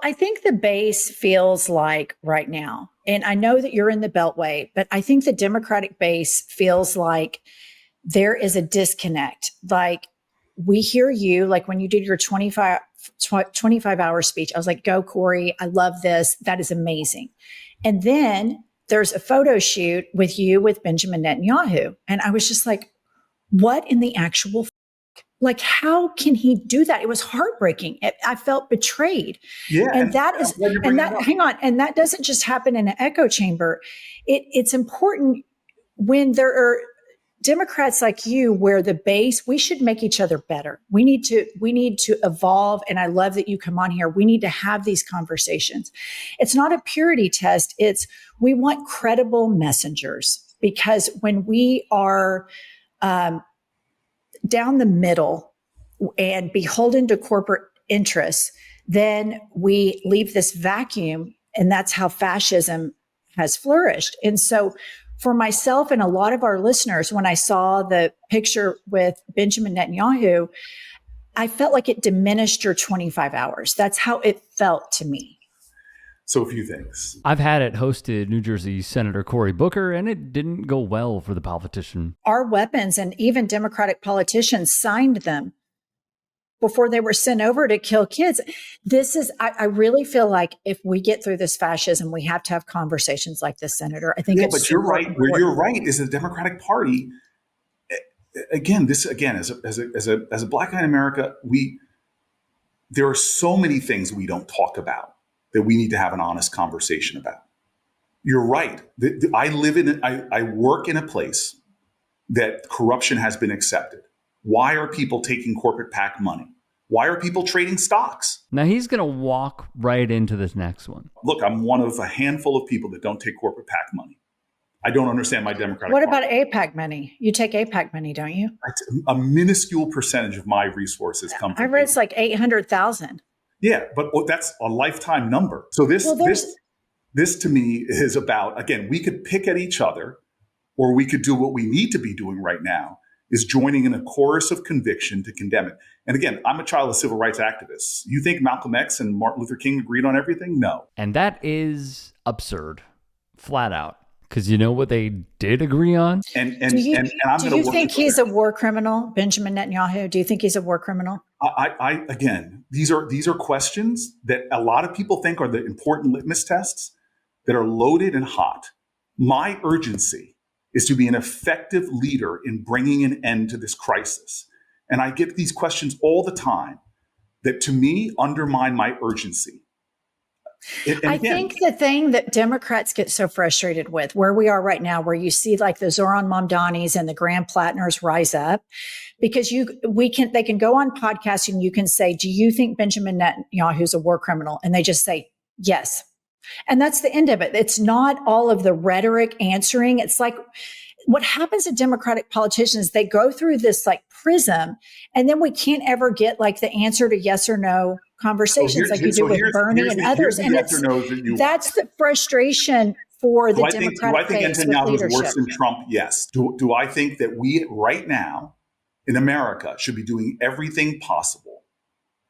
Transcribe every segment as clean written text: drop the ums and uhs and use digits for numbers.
I think the base feels like right now, and I know that you're in the Beltway, but I think the Democratic base feels like there is a disconnect. Like we hear you, like when you did your 25-hour speech, I was like, go Cory. I love this. That is amazing. And then there's a photo shoot with you with Benjamin Netanyahu. And I was just like, what in the actual like, how can he do that? It was heartbreaking. I felt betrayed. Yeah. And that hang on. And that doesn't just happen in an echo chamber. It's important when there are Democrats like you, where the base, we should make each other better. We need to evolve. And I love that you come on here. We need to have these conversations. It's not a purity test. We want credible messengers, because when we are, down the middle and beholden to corporate interests, then we leave this vacuum, and that's how fascism has flourished. And so for myself and a lot of our listeners, when I saw the picture with Benjamin Netanyahu, I felt like it diminished your 25 hours. That's how it felt to me. So a few things. I've had it hosted New Jersey Senator Cory Booker, and it didn't go well for the politician. Our weapons, and even Democratic politicians signed them before they were sent over to kill kids. I really feel like if we get through this fascism, we have to have conversations like this, Senator. I think but you're right. Where you're right is the Democratic Party. Again, as a Black guy in America, there are so many things we don't talk about that we need to have an honest conversation about. You're right. I work in a place that corruption has been accepted. Why are people taking corporate PAC money? Why are people trading stocks? Now he's going to walk right into this next one. Look, I'm one of a handful of people that don't take corporate PAC money. I don't understand my Democratic What Party. about AIPAC money? You take AIPAC money, don't you? A minuscule percentage of my resources come from I read it's like 800,000. Yeah, but that's a lifetime number. So this to me is about, again, we could pick at each other, or we could do what we need to be doing right now, is joining in a chorus of conviction to condemn it. And again, I'm a child of civil rights activists. You think Malcolm X and Martin Luther King agreed on everything? No. And that is absurd, flat out. Because you know what they did agree on? Do you think he's a war criminal, Benjamin Netanyahu? Do you think he's a war criminal? Again, these are questions that a lot of people think are the important litmus tests that are loaded and hot. My urgency is to be an effective leader in bringing an end to this crisis. And I get these questions all the time that, to me, undermine my urgency. I think the thing that Democrats get so frustrated with, where we are right now, where you see like the Zoran Mamdanis and the Graham Plattners rise up, because they can go on podcasts and you can say, do you think Benjamin Netanyahu is a war criminal? And they just say, yes. And that's the end of it. It's not all of the rhetoric answering. It's like what happens to Democratic politicians, they go through this like prism, and then we can't ever get like the answer to yes or no conversations like you do with Bernie and others. And that's the frustration for the Democratic base with leadership. Do I think Netanyahu is worse than Trump? Yes. Do I think that we right now in America should be doing everything possible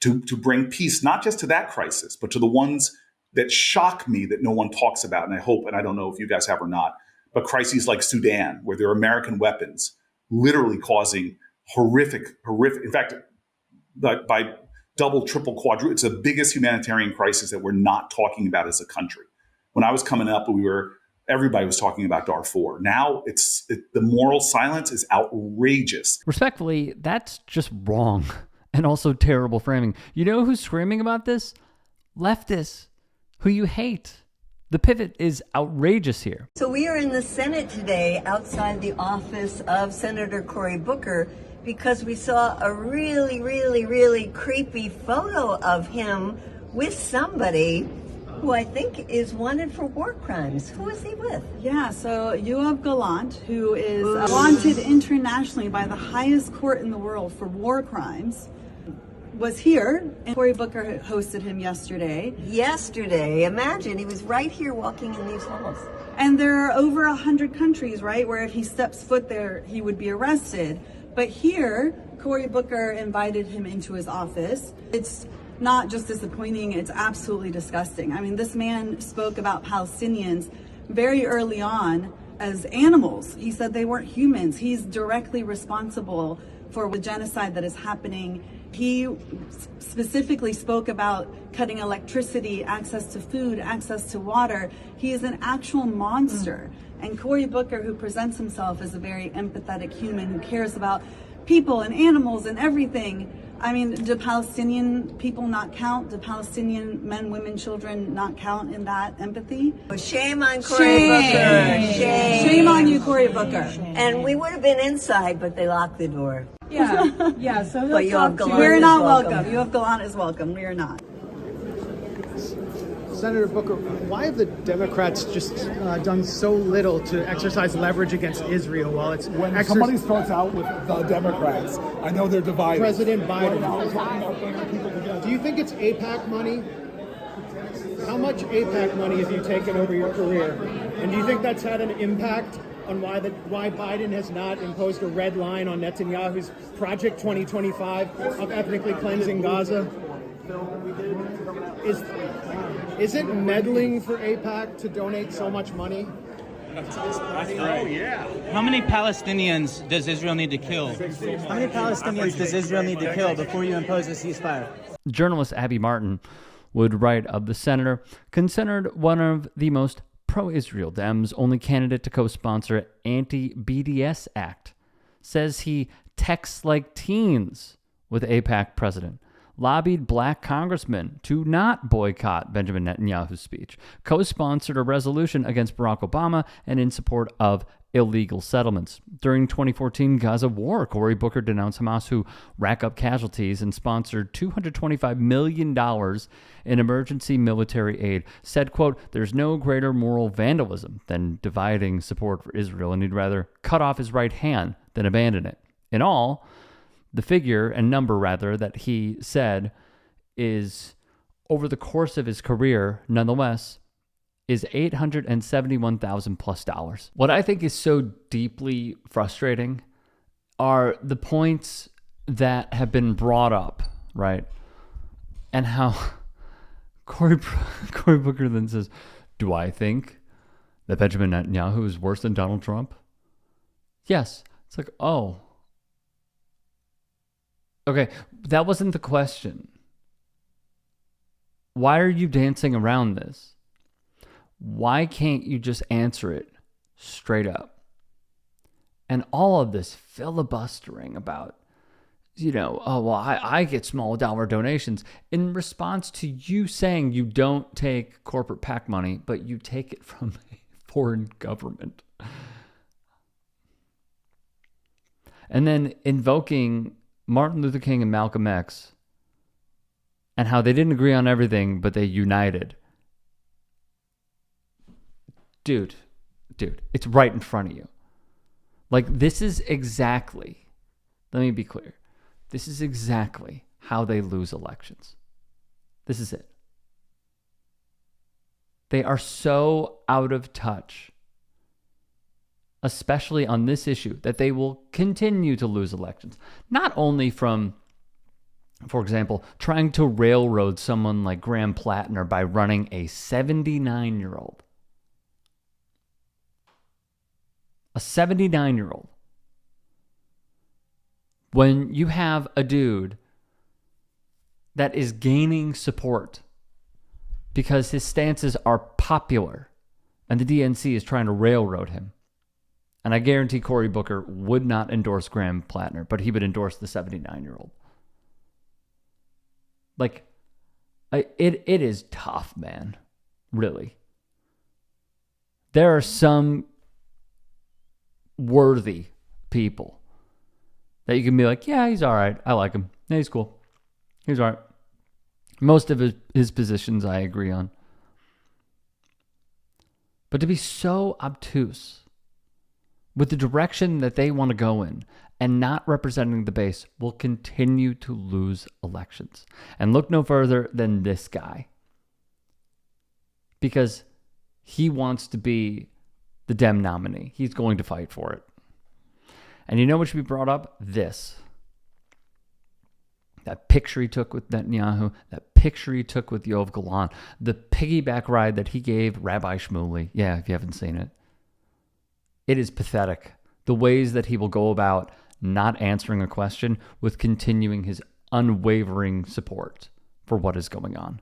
to bring peace, not just to that crisis, but to the ones that shock me that no one talks about? And I hope, and I don't know if you guys have or not, but crises like Sudan, where there are American weapons literally causing horrific, in fact, by double, triple, quadruple, it's the biggest humanitarian crisis that we're not talking about as a country. When I was coming up, everybody was talking about Darfur. Now the moral silence is outrageous. Respectfully, that's just wrong and also terrible framing. You know who's screaming about this? Leftists, who you hate. The pivot is outrageous here. So we are in the Senate today outside the office of Senator Cory Booker because we saw a really, really, really creepy photo of him with somebody who I think is wanted for war crimes. Who is he with? Yeah, so Yoav Gallant, who is wanted internationally by the highest court in the world for war crimes, was here, and Cory Booker hosted him yesterday. Imagine, he was right here walking in these halls. And there are over 100 countries, right, where if he steps foot there, he would be arrested. But here, Cory Booker invited him into his office. It's not just disappointing, it's absolutely disgusting. I mean, this man spoke about Palestinians very early on as animals. He said they weren't humans. He's directly responsible for the genocide that is happening. He specifically spoke about cutting electricity, access to food, access to water. He is an actual monster. And Cory Booker, who presents himself as a very empathetic human who cares about people and animals and everything. I mean, do Palestinian people not count? Do Palestinian men, women, children not count in that empathy? Shame on Cory Booker. Shame on you, Cory Booker. And we would have been inside, but they locked the door. Yeah. So But Yoav Gallant we're is not welcome. welcome. Yoav Gallant is welcome. We are not. Senator Booker, why have the Democrats just done so little to exercise leverage against Israel while it's when somebody starts out with the Democrats, I know they're divided. President Biden? Do you think it's AIPAC money? How much AIPAC money have you taken over your career? And do you think that's had an impact on why Biden has not imposed a red line on Netanyahu's Project 2025 of ethnically cleansing Gaza? Is it meddling for AIPAC to donate so much money? How many Palestinians does Israel need to kill? How many Palestinians does Israel need to kill before you impose a ceasefire? Journalist Abby Martin would write of the senator, considered one of the most pro-Israel Dems, only candidate to co-sponsor anti-BDS Act, says he texts like teens with AIPAC president, lobbied black congressmen to not boycott Benjamin Netanyahu's speech, co-sponsored a resolution against Barack Obama and in support of illegal settlements. During 2014 Gaza war, Cory Booker denounced Hamas, who rack up casualties, and sponsored $225 million in emergency military aid. Said, quote, "There's no greater moral vandalism than dividing support for Israel, and he'd rather cut off his right hand than abandon it." In all, the figure and number rather that he said is over the course of his career, nonetheless, is $871,000 plus dollars. What I think is so deeply frustrating are the points that have been brought up, right? And how Cory Booker then says, "Do I think that Benjamin Netanyahu is worse than Donald Trump?" Yes. It's like, oh, okay, that wasn't the question. Why are you dancing around this? Why can't you just answer it straight up? And all of this filibustering about, oh, well, I get small dollar donations in response to you saying you don't take corporate PAC money, but you take it from a foreign government. And then invoking Martin Luther King and Malcolm X and how they didn't agree on everything, but they united. Dude, it's right in front of you. Like, this is exactly, let me be clear, this is exactly how they lose elections. This is it. They are so out of touch, especially on this issue, that they will continue to lose elections. Not only from, for example, trying to railroad someone like Graham Plattner by running a 79-year-old. A 79-year-old. When you have a dude that is gaining support because his stances are popular and the DNC is trying to railroad him. And I guarantee Cory Booker would not endorse Graham Plattner, but he would endorse the 79-year-old. Like, it is tough, man. Really. There are some worthy people that you can be like, yeah, he's all right. I like him. Yeah, he's cool. He's all right. Most of his positions I agree on. But to be so obtuse with the direction that they want to go in and not representing the base will continue to lose elections. And look no further than this guy. Because he wants to be the Dem nominee. He's going to fight for it. And you know what should be brought up? This. That picture he took with Netanyahu, that picture he took with Yoav Galan, the piggyback ride that he gave Rabbi Shmuley. Yeah, if you haven't seen it. It is pathetic. The ways that he will go about not answering a question with continuing his unwavering support for what is going on.